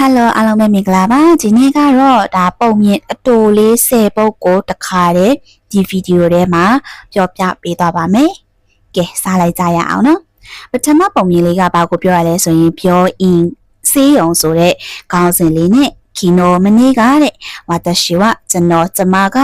Hello အားလုံးပဲမင်္ဂလာပါဒီနေ့ကတော့ဒါပုံမြင့်အတူလေး10ပုတ်ကိုတခါတည်းဒီဗီဒီယိုထဲမှာပြောပြပေးသွားပါမယ်ကဲစလိုက်ကြရအောင်နော်ပထမပုံမြင့်လေးကဘာကိုပြောရလဲဆိုရင်ပြောအင်းစေးရုံဆိုတဲ့ခေါင်းစဉ်လေးနဲ့昨日မနေ့ကတဲ့私はကျွန်မက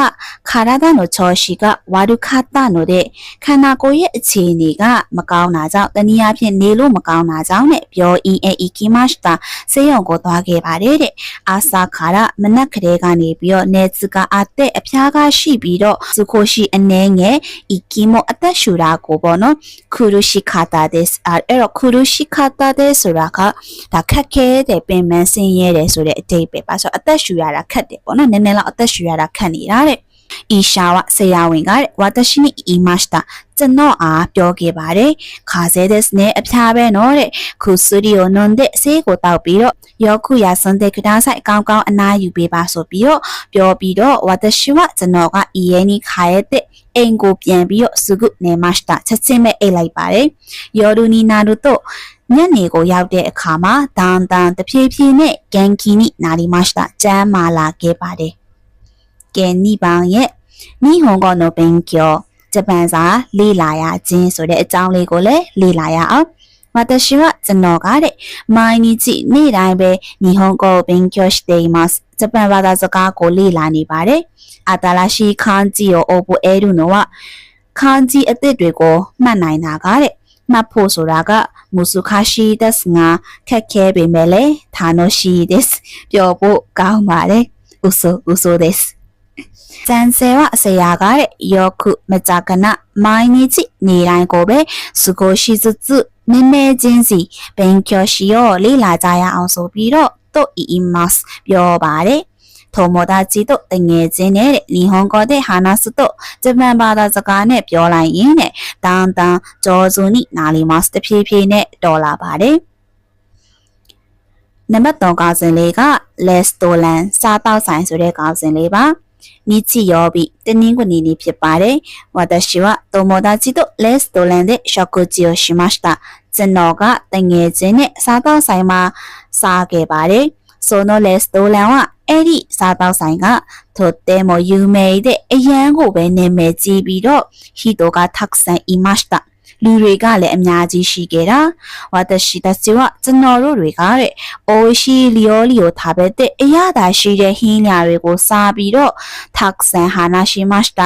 ခါရဒの調子က悪かったのでခန္ဓာကိုယ်ရဲ့အခြေအနေကမကောင်းတာကြောင့်တနည်းအားဖြင့်နေလို့မကောင်းတာကြောင့်နဲ့ပြောအင်း行きましたဆေးရုံကိုသွားခဲ့ပါတယ်တဲ့အာစာခါရမနက်ကလေးကနေပြီးတော့နေစကအသက်အဖျားကရှိပြီးတော့စုခိုရှိအနေငယ်行きもအသက်ရှူတာကိုပေါ့နော်苦しかったですအဲ့တော့苦しかったですဆိုတာကဒါခက်ခဲတဲ့ပင်ပန်းဆင်းရဲတယ်ဆိုတဲ့အတိတ်ပဲပါဆိုအသက်ရှူရတာခက်တယ်ပေါ့နော်နည်းနည်းလောက်အသက်ရှူရတာခက်နေတာတဲ့အီရှာဝဆရာဝန်ကတဲ့ဝါတရှိနိအီမတ်တာကျွန်တော်အားပြောခဲ့ပါတယ်ခါဆဲတဲ့နဲ့အဖျားပဲနော်တဲ့ခုစတူဒီယိုနွန်တဲ့ဆေးကိုတောက်ပြီးတော့ယောခုရစန်တဲ့ကဒါဆိုင်ကောင်းကောင်းအနားယူပေးပါဆိုပြီးတော့ပြောပြီးတော့ဝါတရှိဝကျွန်တော်ကအီယဲနီခါရဲ့တဲ့အင်ကိုပြန်ပြီးတော့စုကုနေမတ်တာချက်ချင်းပဲအိတ်လိုက်ပါတယ်ယောဒူနီနာတို့တော့ညနေကိုရောက်တဲ့အခါမှာတန်တဖြည်းဖြည်းနဲ့ကန်ကီနီနာရီမတ်တာကျမ်းမာလာခဲ့ပါတယ်ကဲနိပောင်ရဲ့နိဟွန်ကောနိုပင်ကျော်ဂျပန်စာလေ့လာရခြင်းဆိုတဲ့အကြောင်းလေးကိုလည်းလေ့လာရအောင်私はကျွန်တော်ကတဲ့毎日နေ့တိုင်းပဲ日本語を勉強していますဂျပန်ဘာသာစကားကိုလေ့လာနေပါတယ်新しい漢字を覚えるのは漢字အသစ်တွေကိုမှတ်နိုင်တာကတဲ့မှတ်ဖို့ဆိုတာက難しいですがခက်ခဲပေမဲ့လည်း楽しいですပြောဖို့ကောင်းပါတယ်嘘です先生はဆရာကတဲ့よくမကြာခဏ毎日နေတိုင်းကိုပဲ少しずつめめချင်းစီ勉強しようလေ့လာကြရအောင်ဆိုပြီးတော့言いますပြောပါတယ်友達とတငယ်ချင်းနဲ့日本語で話すとဂျပန်ဘာသာစကားနဲ့ပြောလိုက်ရင်နဲ့တန်上手になりますတဖြည်းဖြည်းနဲ့တော်လာပါတယ်နံပါတ်3ခေါင်းစဉ်လေးက restaurant စားတောက်ဆိုင်ဆိုတဲ့ခေါင်းစဉ်လေးပါ日曜日တနင်္ဂနွေနေ့ဖြစ်ပါတယ်私は友達とレストランで食事をしましたကျွန်တော်ကတငယ်ချင်းနဲ့စားတောက်ဆိုင်မှာစားခဲ့ပါတယ်そのレストランはအဲ့ဒီစားတောက်ဆိုင်ကとっても有名でအရန်ကိုပဲနာမည်ကြီးပြီးတော့人がたくさんいましたလူတွေကလည်းအများကြီးရှိခဲ့တာ私たちはကျွန်တော်တို့တွေကတဲ့美味しい料理を食べてအရသာရှိတဲ့ဟင်းလျာတွေကိုစားပြီးတော့たくさん話しました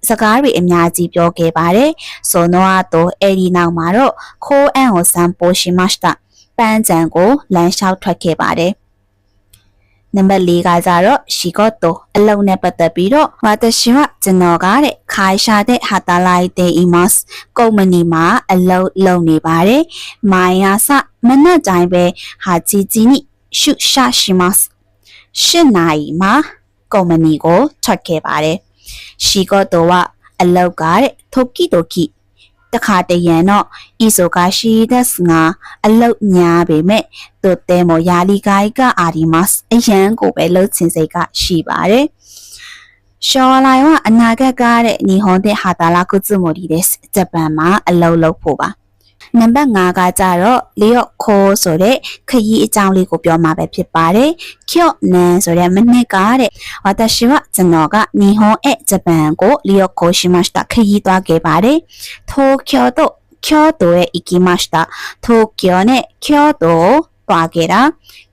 စကားတွေအများကြီးပြောခဲ့ပါတယ်その後အဲ့ဒီနောက်မှာတော့ခိုးအန်ကို散歩しましたပန်းချံကိုလမ်းလျှောက်ထွက်ခဲ့ပါတယ်နံပါတ်4ကကြတော့仕事အလုပ်နဲ့ပတ်သက်ပြီးတော့私はကျွန်တော်ကတဲ့会社で働いていますကုမ္ပဏီမှာအလုပ်လုပ်နေပါတယ်毎朝မနက်တိုင်းပဲ8時に出社します8နာရီမှာကုမ္ပဏီကိုထွက်ခဲ့ပါတယ်仕事はအလုပ်ကတဲ့時々တခါတရံတော့忙しいですがအလုပ်များပေမဲ့とてもやりがいがありますအရန်ကိုပဲလှုပ်ချင်စိတ်ကရှိပါတယ်将来はအနာဂတ်ကတဲ့日本で働くつもりですဂျပန်မှာအလုပ်လုပ်ဖို့ပါနံပါတ်5ကကြတော့လျော့ခိုးဆိုတဲ့ခရီးအကြောင်းလေးကိုပြောမှာပဲဖြစ်ပါတယ်။ကျော့နန်ဆိုတဲ့မနစ်ကတဲ့私はကျွန်တော်က日本へဂျပန်ကိုလျော့ခိုးしましたခရီးသွားခဲ့ပါတယ်။東京と京都へ行きました東京နဲ့京都をသွားခဲ့တာ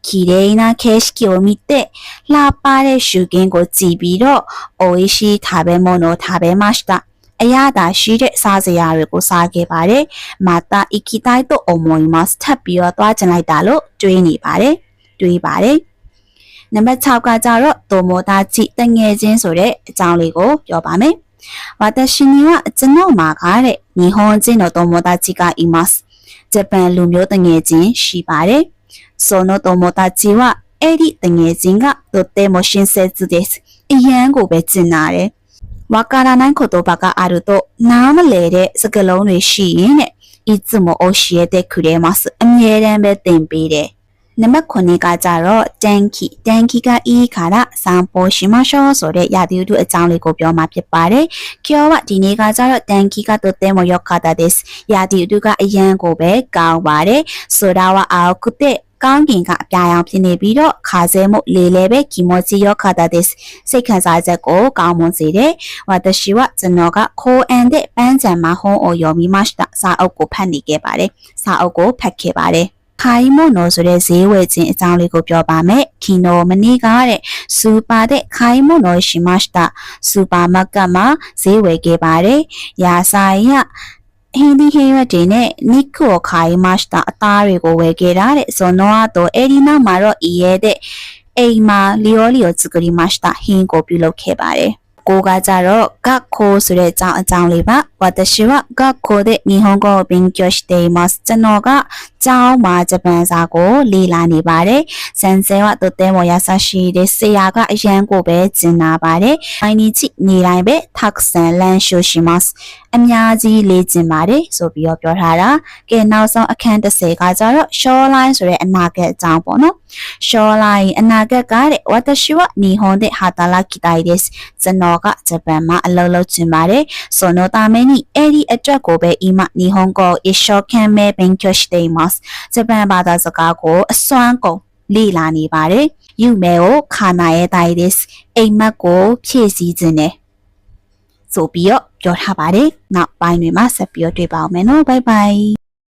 綺麗な景色を見てလှပတဲ့ရှုခင်းကိုကြည့်ပြီးတော့美味しい食べ物を食べましたအရသာရှိတဲ့စားစရာတွေကိုစားခဲ့ပါတယ်။မာတာအီကီတိုင်တိုအမွိမတ်ထပ်ပြီးတော့သွားချင်လိုက်တာလို့တွေးနေပါတယ်။တွေးပါတယ်။နံပါတ်6ကကြတော့တိုမိုတာချီတငယ်ချင်းဆိုတဲ့အကြောင်းလေးကိုပြောပါမယ်။私にはကျွန်တော်မှာကတဲ့日本人の友達がいます။ဂျပန်လူမျိုးတငယ်ချင်းရှိပါတယ်။その友達はအဲ့ဒီတငယ်ချင်းကとても親切です။အရန်ကိုပဲကျင်နာတယ်။わからない言葉があるとနားမလည်တဲ့စကားလုံးတွေရှိရင်နဲ့いつも教えてくれますအမြဲတမ်းပဲသင်ပေးတယ်နံပါတ်9ကကြတော့တန်ကီကဤခါရ散歩しましょうဆိုတဲ့ရာသီဥတုအကြောင်းလေးကိုပြောမှာဖြစ်ပါတယ်။今日はဒီနေ့ကကြတော့တန်ကီကとても良かったです။ရာသီဥတုကအရန်ကိုပဲကောင်းပါတယ်။空は青くてကောင်းကင်ကအပြာရောင်ဖြစ်နေပြီးတော့ခါစဲမှုလေလေပဲ気持ちよかったですစိတ်ခံစားချက်ကိုကောင်းမွန်စေတယ်私はကျွန်တော်ကခိုးအန်တဲ့ပန်းချံမှာဟုံးအို読みましたစာအုပ်ကိုဖတ်နေခဲ့ပါတယ်စာအုပ်ကိုဖတ်ခဲ့ပါတယ်ခိုင်မို့နော်ဆိုတဲ့ဈေးဝယ်ခြင်းအကြောင်းလေးကိုပြောပါမယ်။ခီနိုမနီကတဲ့စူပါတဲ့ခိုင်မို့နော်ရှိမှしたစူပါမားကတ်မှာဈေးဝယ်ခဲ့ပါတယ်။ရာဆိုင်ရဟင်းဒီဟင်းရွက်တွေနဲ့နိကိုခိုင်မှしたအသားတွေကိုဝယ်ခဲ့တာတဲ့။ဆိုတော့တော့အဲ့ဒီနောက်မှာတော့ဤရဲ့တဲ့အိမ်မှာလီယို作りましたဟင်းကိုပြုလုပ်ခဲ့ပါတယ်။ကိုကကြတော့学校ဆိုတဲ့အကြောင်းလေးပါ私は学校で日本語を勉強していますကျွန်တော်ကကျောင်းမှာဂျပန်စာကိုလေ့လာနေပါတယ်先生はとても優しいですဆရာကအရန်ကိုပဲကျင်နာပါတယ်毎日နေတိုင်းပဲたくさん練習しますအများကြီးလေ့ကျင့်ပါတယ်ဆိုပြီးတော့ပြောထားတာကဲနောက်ဆုံးအခန်း30ကကြတော့ shoreline ဆိုတဲ့အနာဂတ်အကြောင်းပေါ့နော် shoreline အနာဂတ်ကတဲ့私は日本で働きたいですကျွန်တော်ကဂျပန်မှာအလုပ်လုပ်ချင်ပါတယ်そのためにအဲ့ဒီအတွက်ကိုပဲ今日本語を一生懸命勉強していますဂျပန်ဘာသာစကားကိုအစွမ်းကုန်လေ့လာနေပါတယ်ယူမဲကိုခါနာရဲ့တိုင်းですအိမ်မက်ကိုဖြည့်ဆည်းခြင်းနဲ့ဆိုပြီးတော့ပြောထားပါတယ်နောက်ပိုင်းတွေမှာဆက်ပြီးတွေ့ပါအောင်မယ်နော်ဘိုင်ဘိုင်